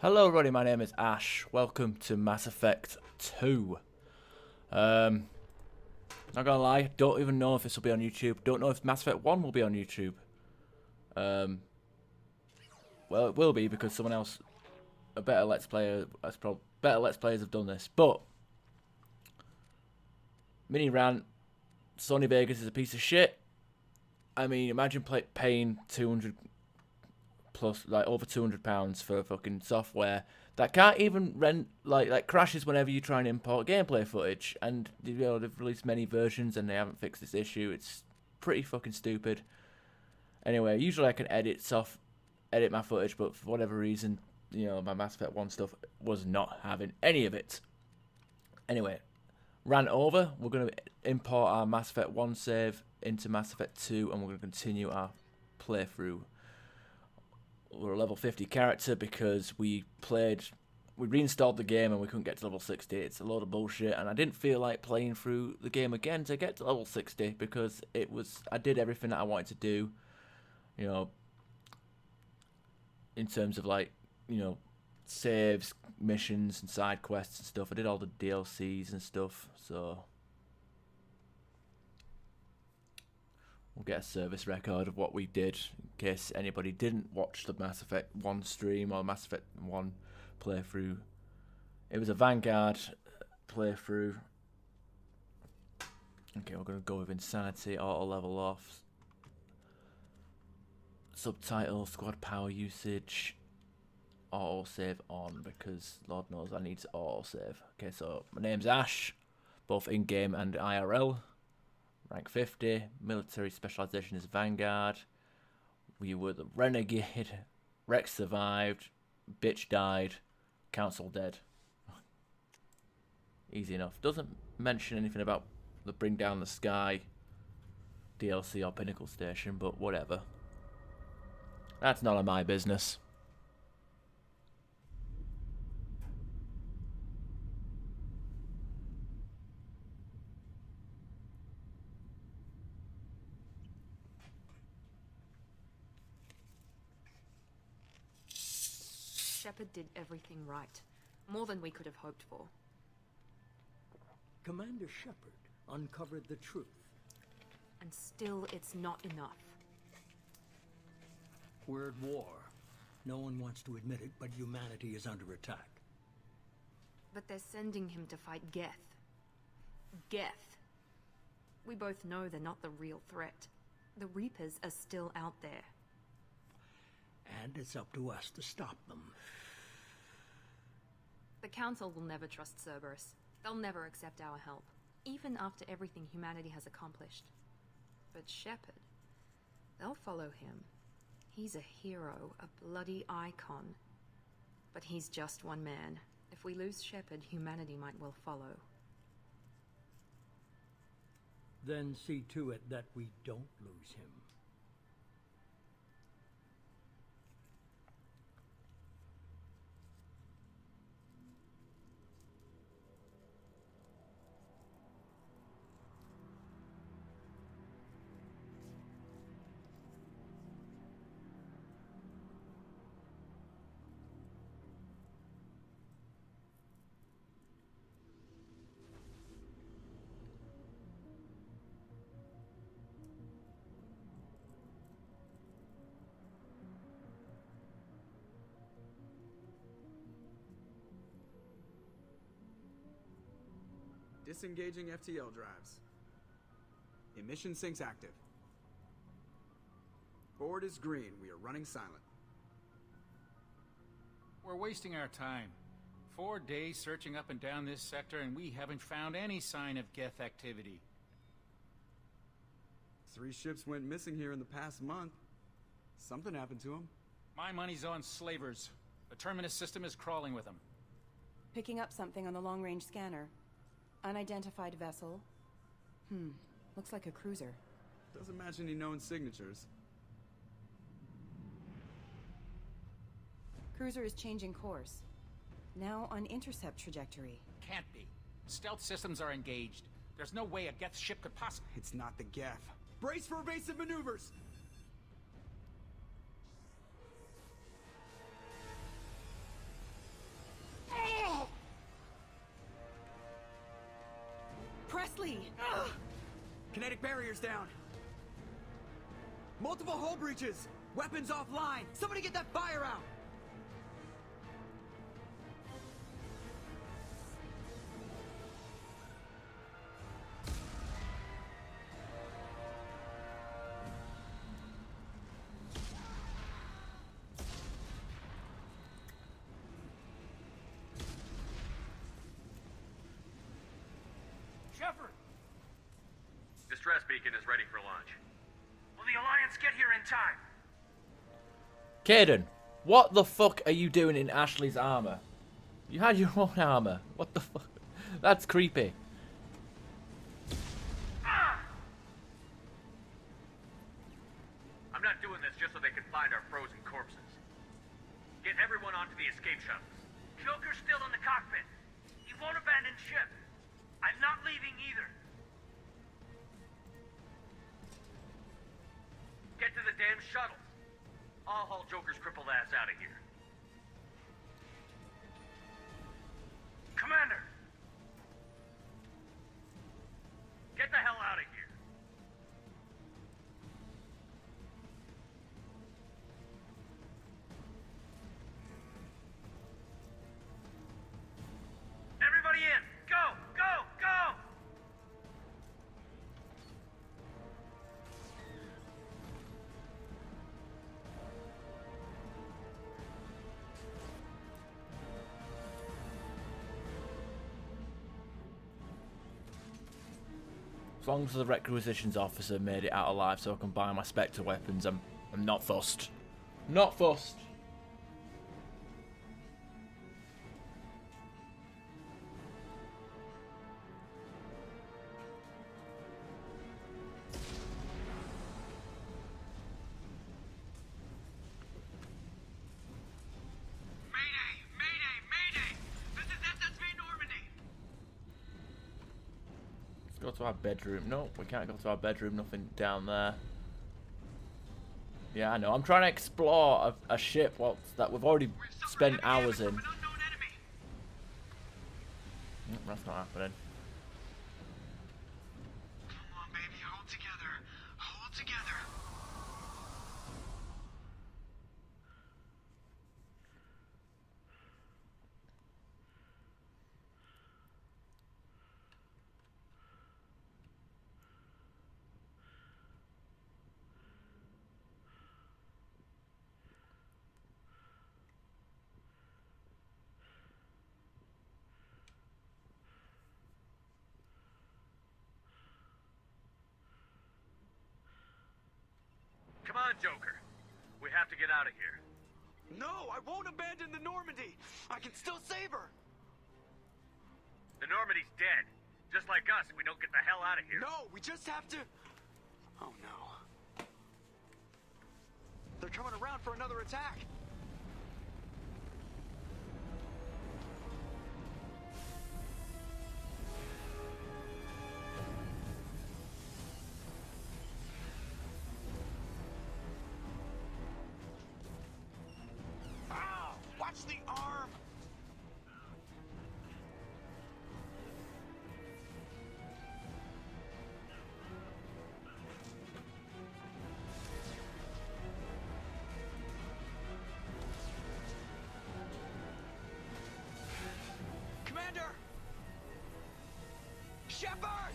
Hello everybody, my name is Ash. Welcome to Mass Effect 2. Not gonna lie, don't even know if this will be on YouTube. Don't know if Mass Effect 1 will be on YouTube. Well, it will be because someone else, a better Let's Player, better Let's Players have done this. But, mini rant, Sony Vegas is a piece of shit. I mean, imagine paying 200 plus, like over £200 for fucking software that can't even rent, like crashes whenever you try and import gameplay footage. And you know, they've released many versions and they haven't fixed this issue. It's pretty fucking stupid. Anyway, usually I can edit my footage, but for whatever reason, you know, my Mass Effect 1 stuff was not having any of it. Anyway, rant over. We're going to import our Mass Effect 1 save into Mass Effect 2 and we're going to continue our playthrough. We're a level 50 character because we reinstalled the game and we couldn't get to level 60. It's a load of bullshit, and I didn't feel like playing through the game again to get to level 60 because I did everything that I wanted to do, you know, in terms of, like, you know, saves, missions and side quests and stuff. I did all the DLCs and stuff, so we'll get a service record of what we did in case anybody didn't watch the Mass Effect 1 stream or Mass Effect 1 playthrough. It was a Vanguard playthrough. Okay, we're going to go with Insanity, auto level off. Subtitle, squad power usage, auto save on, because Lord knows I need to auto save. Okay, so my name's Ash, both in-game and IRL. Rank 50, military specialization is Vanguard. We were the Renegade. Rex survived. Bitch died. Council dead. Easy enough. Doesn't mention anything about the Bring Down the Sky DLC or Pinnacle Station, but whatever. That's none of my business. Shepard did everything right. More than we could have hoped for. Commander Shepard uncovered the truth. And still, it's not enough. We're at war. No one wants to admit it, but humanity is under attack. But they're sending him to fight Geth. Geth. We both know they're not the real threat. The Reapers are still out there. And it's up to us to stop them. The Council will never trust Cerberus. They'll never accept our help, even after everything humanity has accomplished. But Shepard, they'll follow him. He's a hero, a bloody icon. But he's just one man. If we lose Shepard, humanity might well follow. Then see to it that we don't lose him. Disengaging FTL drives. Emission sinks active. Board is green. We are running silent. We're wasting our time. 4 days searching up and down this sector, and we haven't found any sign of Geth activity. 3 ships went missing here in the past month. Something happened to them. My money's on slavers. The Terminus system is crawling with them. Picking up something on the long-range scanner. Unidentified vessel. Looks like a cruiser. Doesn't match any known signatures. Cruiser is changing course. Now on intercept trajectory. Can't be. Stealth systems are engaged. There's no way a Geth ship could possibly... It's not the Geth. Brace for evasive maneuvers! me. Kinetic barriers down. Multiple hull breaches. Weapons offline. Somebody get that fire out. Shepard! Distress beacon is ready for launch. Will the Alliance get here in time? Caden, what the fuck are you doing in Ashley's armor? You had your own armor. What the fuck? That's creepy. I'm not doing this just so they can find our frozen corpses. Get everyone onto the escape shuttles. Joker's still in the cockpit. He won't abandon ship. I'm not leaving either. Get to the damn shuttles. I'll haul Joker's crippled ass out of here. Commander! Get the hell out of here. Everybody in! Go! Go! Go! As long as the requisitions officer made it out alive so I can buy my Spectre weapons, I'm not fussed. Not fussed. Mayday! Mayday! Mayday! This is SSV Normandy! Let's go to our bedroom. No, we can't go to our bedroom. Nothing down there. Yeah, I know. I'm trying to explore a ship that we've already spent hours in. An unknown enemy. That's not happening. Come on, baby, hold together. Hold together. Come on, Joker. We have to get out of here. No, I won't abandon the Normandy. I can still save her. The Normandy's dead. Just like us, we don't get the hell out of here. No, we just have to... Oh no. They're coming around for another attack. Ow! Watch the arm! Commander! Shepard!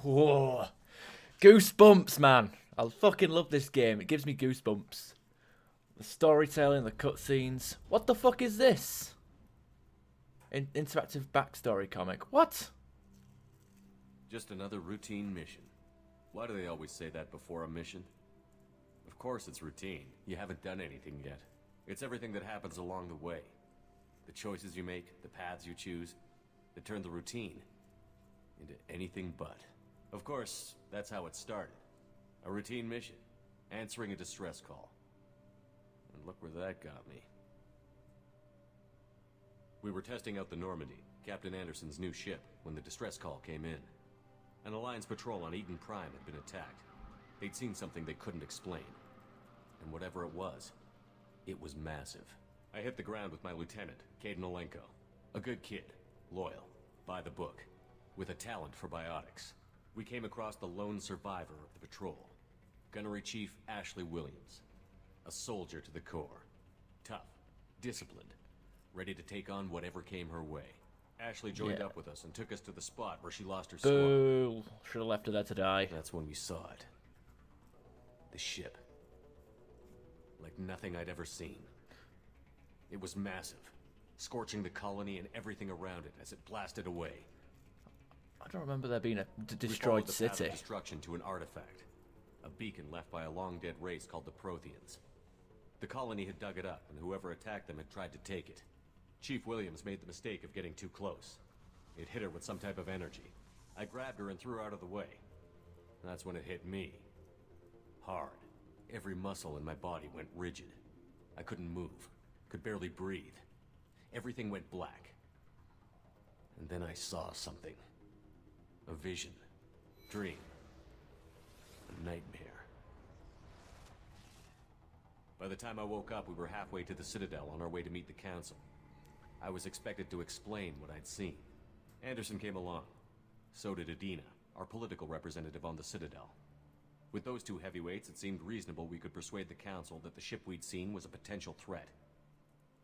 Whoa. Goosebumps, man. I fucking love this game. It gives me goosebumps. The storytelling, the cutscenes. What the fuck is this? Interactive backstory comic. What? Just another routine mission. Why do they always say that before a mission? Of course it's routine. You haven't done anything yet. It's everything that happens along the way. The choices you make, the paths you choose, that turn the routine into anything but. Of course, that's how it started. A routine mission. Answering a distress call. And look where that got me. We were testing out the Normandy, Captain Anderson's new ship, when the distress call came in. An Alliance patrol on Eden Prime had been attacked. They'd seen something they couldn't explain. And whatever it was massive. I hit the ground with my lieutenant, Caden Olenko. A good kid, loyal, by the book, with a talent for biotics. We came across the lone survivor of the patrol, Gunnery Chief Ashley Williams. A soldier to the core. Tough, disciplined, ready to take on whatever came her way. Ashley joined up with us and took us to the spot where she lost her squad. Boo. Should have left her there to die. That's when we saw it. The ship. Like nothing I'd ever seen. It was massive, scorching the colony and everything around it as it blasted away. I don't remember there being a destroyed we followed the path city. of destruction to an artifact. A beacon left by a long-dead race called the Protheans. The colony had dug it up, and whoever attacked them had tried to take it. Chief Williams made the mistake of getting too close. It hit her with some type of energy. I grabbed her and threw her out of the way. That's when it hit me. Hard. Every muscle in my body went rigid. I couldn't move. Could barely breathe. Everything went black. And then I saw something. A vision. Dream. A nightmare. By the time I woke up, we were halfway to the Citadel on our way to meet the Council. I was expected to explain what I'd seen. Anderson came along. So did Adina, our political representative on the Citadel. With those two heavyweights, it seemed reasonable we could persuade the Council that the ship we'd seen was a potential threat.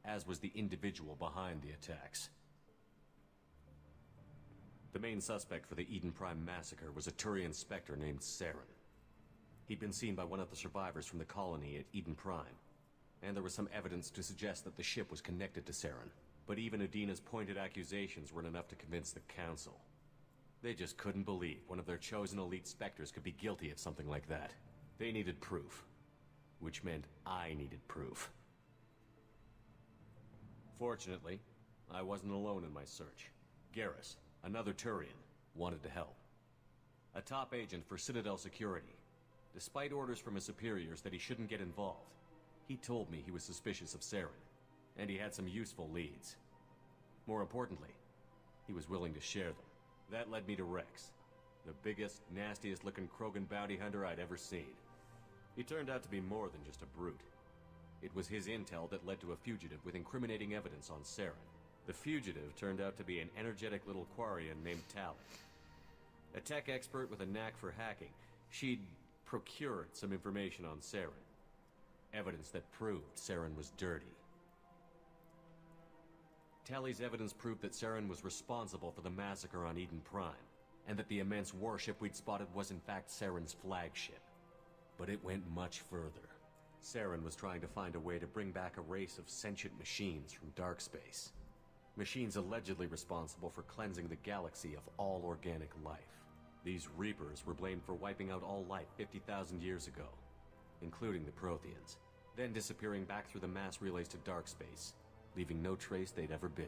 As was the individual behind the attacks. The main suspect for the Eden Prime massacre was a Turian Spectre named Saren. He'd been seen by one of the survivors from the colony at Eden Prime, and there was some evidence to suggest that the ship was connected to Saren. But even Adina's pointed accusations weren't enough to convince the Council. They just couldn't believe one of their chosen elite Spectres could be guilty of something like that. They needed proof. Which meant I needed proof. Fortunately, I wasn't alone in my search. Garrus, another Turian, wanted to help. A top agent for Citadel Security. Despite orders from his superiors that he shouldn't get involved, he told me he was suspicious of Saren, and he had some useful leads. More importantly, he was willing to share them. That led me to Rex, the biggest, nastiest-looking Krogan bounty hunter I'd ever seen. He turned out to be more than just a brute. It was his intel that led to a fugitive with incriminating evidence on Saren. The fugitive turned out to be an energetic little Quarian named Tali. A tech expert with a knack for hacking, she'd procured some information on Saren. Evidence that proved Saren was dirty. Tali's evidence proved that Saren was responsible for the massacre on Eden Prime, and that the immense warship we'd spotted was in fact Saren's flagship. But it went much further. Saren was trying to find a way to bring back a race of sentient machines from dark space. Machines allegedly responsible for cleansing the galaxy of all organic life. These Reapers were blamed for wiping out all life 50,000 years ago, including the Protheans, then disappearing back through the mass relays to dark space, leaving no trace they'd ever been.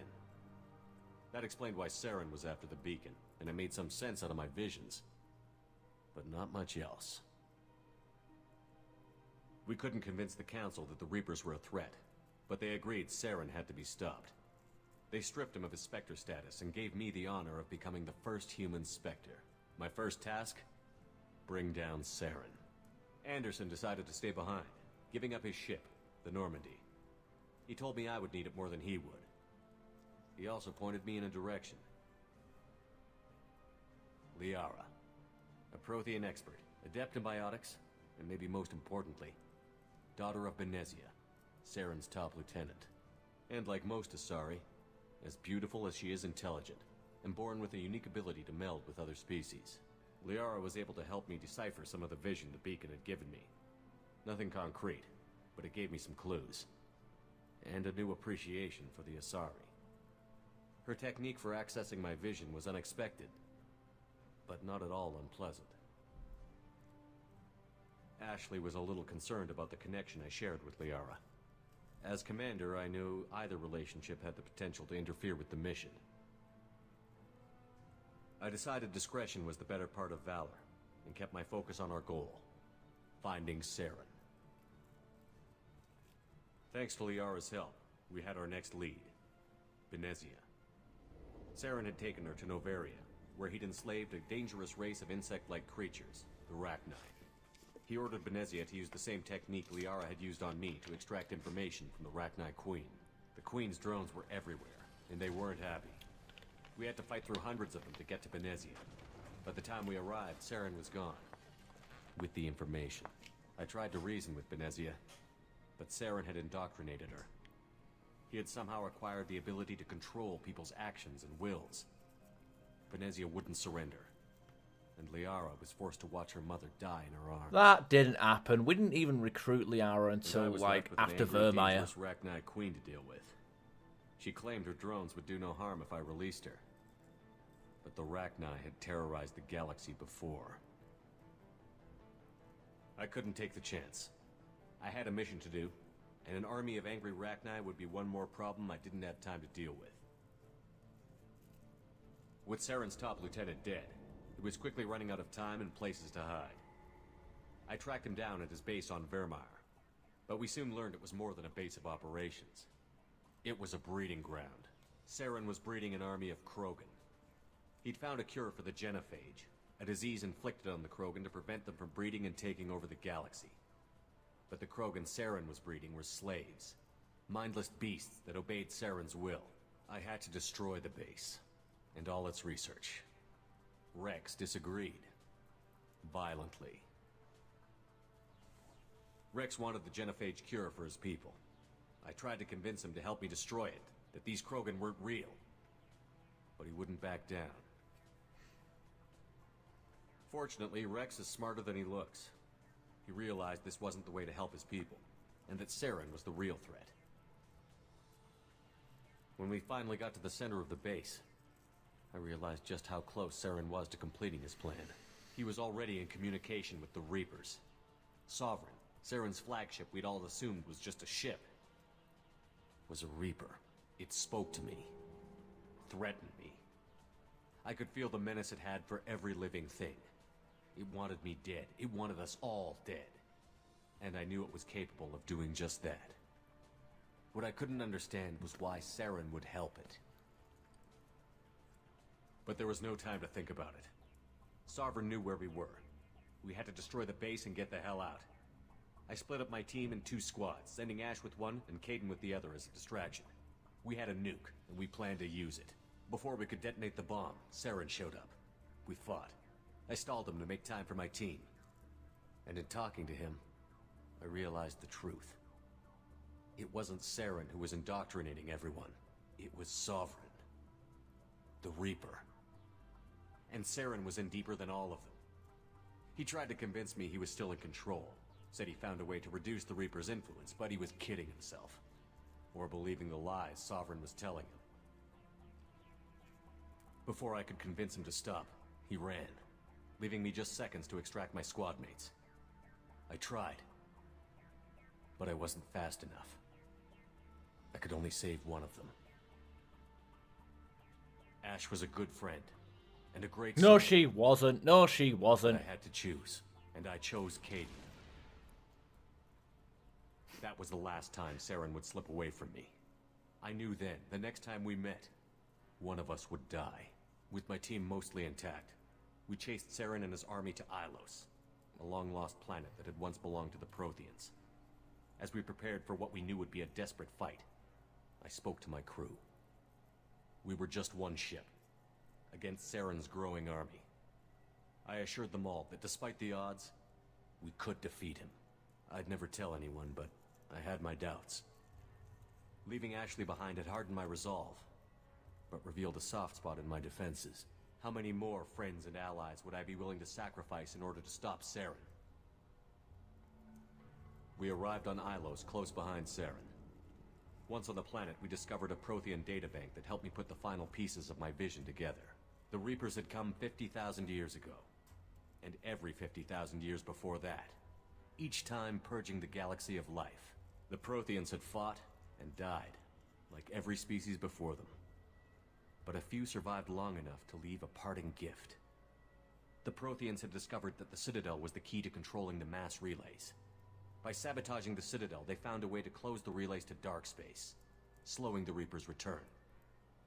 That explained why Saren was after the beacon, and it made some sense out of my visions. But not much else. We couldn't convince the Council that the Reapers were a threat, but they agreed Saren had to be stopped. They stripped him of his Spectre status and gave me the honor of becoming the first human Spectre. My first task? Bring down Saren. Anderson decided to stay behind, giving up his ship, the Normandy. He told me I would need it more than he would. He also pointed me in a direction. Liara, a Prothean expert, adept in biotics, and maybe most importantly, daughter of Benezia, Saren's top lieutenant. And like most Asari, as beautiful as she is intelligent, and born with a unique ability to meld with other species. Liara was able to help me decipher some of the vision the beacon had given me. Nothing concrete, but it gave me some clues. And a new appreciation for the Asari. Her technique for accessing my vision was unexpected, but not at all unpleasant. Ashley was a little concerned about the connection I shared with Liara. As commander, I knew either relationship had the potential to interfere with the mission. I decided discretion was the better part of valor, and kept my focus on our goal, finding Saren. Thanks to Liara's help, we had our next lead, Benezia. Saren had taken her to Novaria, where he'd enslaved a dangerous race of insect-like creatures, the Rachni. He ordered Benezia to use the same technique Liara had used on me to extract information from the Rachni Queen. The Queen's drones were everywhere, and they weren't happy. We had to fight through hundreds of them to get to Benezia. By the time we arrived, Saren was gone. With the information. I tried to reason with Benezia, but Saren had indoctrinated her. He had somehow acquired the ability to control people's actions and wills. Benezia wouldn't surrender, and Liara was forced to watch her mother die in her arms. That didn't happen. We didn't even recruit Liara And I until, was like, left with an after angry, Vermeer. dangerous Rachni Queen to deal with. She claimed her drones would do no harm if I released her. But the Rachni had terrorized the galaxy before. I couldn't take the chance. I had a mission to do, and an army of angry Rachni would be one more problem I didn't have time to deal with. With Saren's top lieutenant dead, he was quickly running out of time and places to hide. I tracked him down at his base on Vermeer, but we soon learned it was more than a base of operations. It was a breeding ground. Saren was breeding an army of Krogan. He'd found a cure for the genophage, a disease inflicted on the Krogan to prevent them from breeding and taking over the galaxy. But the Krogan Saren was breeding were slaves, mindless beasts that obeyed Saren's will. I had to destroy the base, and all its research. Rex disagreed. Violently. Rex wanted the genophage cure for his people. I tried to convince him to help me destroy it, that these Krogan weren't real. But he wouldn't back down. Fortunately, Rex is smarter than he looks. He realized this wasn't the way to help his people, and that Saren was the real threat. When we finally got to the center of the base, I realized just how close Saren was to completing his plan. He was already in communication with the Reapers. Sovereign, Saren's flagship we'd all assumed was just a ship, was a Reaper. It spoke to me. Threatened me. I could feel the menace it had for every living thing. It wanted me dead. It wanted us all dead. And I knew it was capable of doing just that. What I couldn't understand was why Saren would help it. But there was no time to think about it. Sovereign knew where we were. We had to destroy the base and get the hell out. I split up my team in 2 squads, sending Ash with one and Caden with the other as a distraction. We had a nuke, and we planned to use it. Before we could detonate the bomb, Saren showed up. We fought. I stalled him to make time for my team. And in talking to him, I realized the truth. It wasn't Saren who was indoctrinating everyone. It was Sovereign. The Reaper. And Saren was in deeper than all of them. He tried to convince me he was still in control. Said he found a way to reduce the Reaper's influence, but he was kidding himself. Or believing the lies Sovereign was telling him. Before I could convince him to stop, he ran, leaving me just seconds to extract my squad mates. I tried, but I wasn't fast enough. I could only save one of them. Ash was a good friend, and a great No, soul. she wasn't. No, she wasn't. I had to choose, and I chose Caden. That was the last time Saren would slip away from me. I knew then, the next time we met, one of us would die. With my team mostly intact, we chased Saren and his army to Ilos, a long-lost planet that had once belonged to the Protheans. As we prepared for what we knew would be a desperate fight, I spoke to my crew. We were just one ship, against Saren's growing army. I assured them all that despite the odds, we could defeat him. I'd never tell anyone, but I had my doubts. Leaving Ashley behind had hardened my resolve, but revealed a soft spot in my defenses. How many more friends and allies would I be willing to sacrifice in order to stop Saren? We arrived on Ilos, close behind Saren. Once on the planet, we discovered a Prothean databank that helped me put the final pieces of my vision together. The Reapers had come 50,000 years ago, and every 50,000 years before that, each time purging the galaxy of life. The Protheans had fought and died, like every species before them. But a few survived long enough to leave a parting gift. The Protheans had discovered that the Citadel was the key to controlling the mass relays. By sabotaging the Citadel, they found a way to close the relays to dark space, slowing the Reapers' return,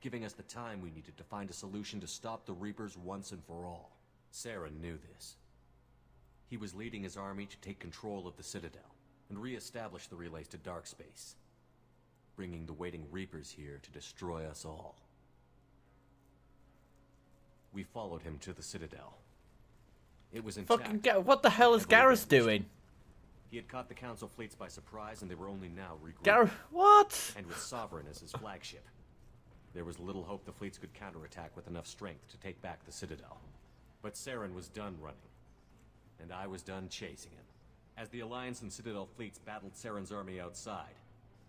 giving us the time we needed to find a solution to stop the Reapers once and for all. Saren knew this. He was leading his army to take control of the Citadel and re-establish the relays to dark space, bringing the waiting Reapers here to destroy us all. We followed him to the Citadel. It was intact. Fucking what the hell is Garrus doing? He had caught the Council fleets by surprise, and they were only now regrouping. Garrus, what? And with Sovereign as his flagship, there was little hope the fleets could counterattack with enough strength to take back the Citadel. But Saren was done running, and I was done chasing him. As the Alliance and Citadel fleets battled Saren's army outside,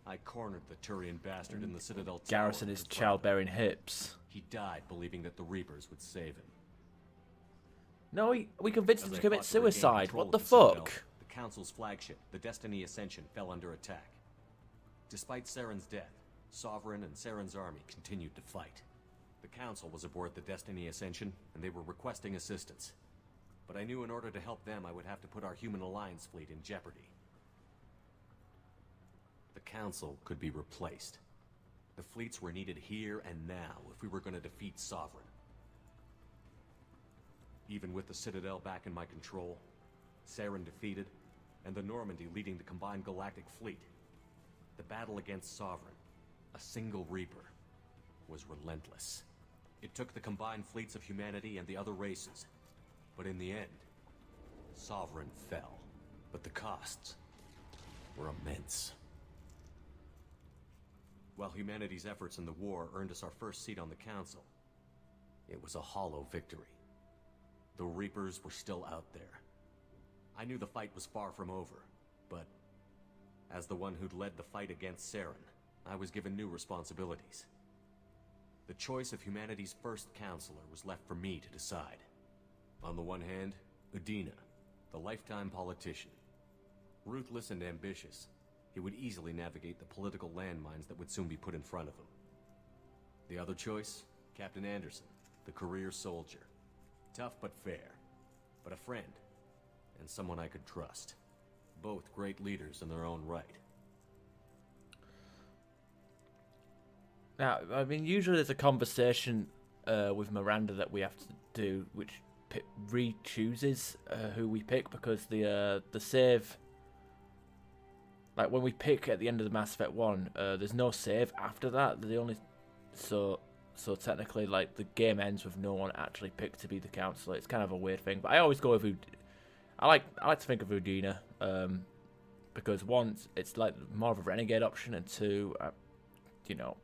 I cornered the Turian bastard in the Citadel tower. Garrus and his childbearing hips. He died believing that the Reapers would save him. No, we convinced him As to I commit fought to regain suicide. control What the of Citadel, fuck? the Council's flagship, the Destiny Ascension, fell under attack. Despite Saren's death, Sovereign and Saren's army continued to fight. The Council was aboard the Destiny Ascension, and they were requesting assistance. But I knew in order to help them, I would have to put our Human Alliance fleet in jeopardy. The Council could be replaced. The fleets were needed here and now if we were going to defeat Sovereign. Even with the Citadel back in my control, Saren defeated, and the Normandy leading the combined galactic fleet, the battle against Sovereign, a single Reaper, was relentless. It took the combined fleets of humanity and the other races, but in the end, Sovereign fell. But the costs were immense. While humanity's efforts in the war earned us our first seat on the Council, it was a hollow victory. The Reapers were still out there. I knew the fight was far from over, but as the one who'd led the fight against Saren, I was given new responsibilities. The choice of humanity's first counselor was left for me to decide. On the one hand, Udina, the lifetime politician. Ruthless and ambitious, he would easily navigate the political landmines that would soon be put in front of him. The other choice, Captain Anderson, the career soldier. Tough but fair, but a friend, and someone I could trust. Both great leaders in their own right. Now, I mean, usually there's a conversation with Miranda that we have to do, which re-chooses who we pick, because the save, like when we pick at the end of the Mass Effect 1, there's no save after that. The only so technically, like, the game ends with no one actually picked to be the counselor. It's kind of a weird thing, but I always go with I like to think of Udina, because one, it's like more of a renegade option, and two, you know,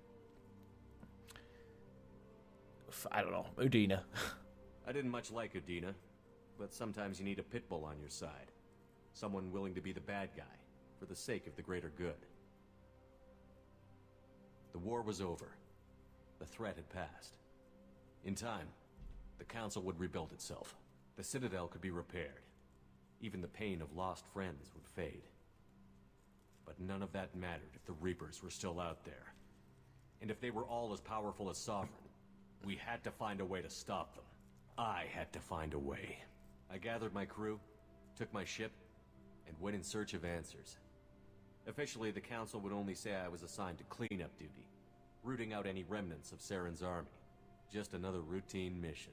I don't know, Udina. I didn't much like Udina, but sometimes you need a pit bull on your side. Someone willing to be the bad guy, for the sake of the greater good. The war was over. The threat had passed. In time, the Council would rebuild itself. The Citadel could be repaired. Even the pain of lost friends would fade. But none of that mattered if the Reapers were still out there. And if they were all as powerful as Sovereign, we had to find a way to stop them. I had to find a way. I gathered my crew, took my ship, and went in search of answers. Officially, the Council would only say I was assigned to cleanup duty, rooting out any remnants of Saren's army. Just another routine mission.